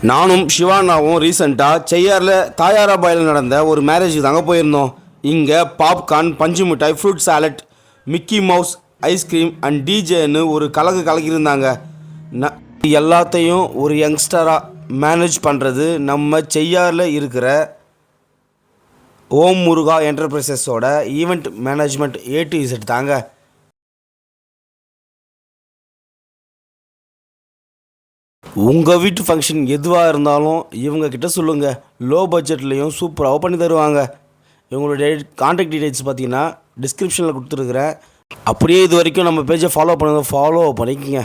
நானும் சிவானாவும் ரீசெண்டாக செய்யாரில் தாயாராபாயில் நடந்த ஒரு மேரேஜுக்கு தாங்க போயிருந்தோம். இங்கே பாப்கார்ன், பஞ்சு மிட்டாய், fruit salad, Mickey Mouse, ice cream and டிஜேன்னு ஒரு கலக்கியிருந்தாங்க. எல்லாத்தையும் ஒரு யங்ஸ்டராக மேனேஜ் பண்ணுறது நம்ம செய்யாரில் இருக்கிற ஓம் முருகா என்டர்பிரைசஸோட event management A to Z தாங்க. உங்கள் வீட்டு ஃபங்க்ஷன் எதுவாக இருந்தாலும் இவங்கக்கிட்ட சொல்லுங்கள். லோ பட்ஜெட்லேயும் சூப்பராக பண்ணி தருவாங்க. இவங்களுடைய கான்டாக்ட் டீடைல்ஸ் பார்த்தீங்கன்னா டிஸ்கிரிப்ஷனில் கொடுத்துருக்குறேன். அப்படியே இது வரைக்கும் நம்ம பேஜை ஃபாலோ பண்ணிக்கோங்க.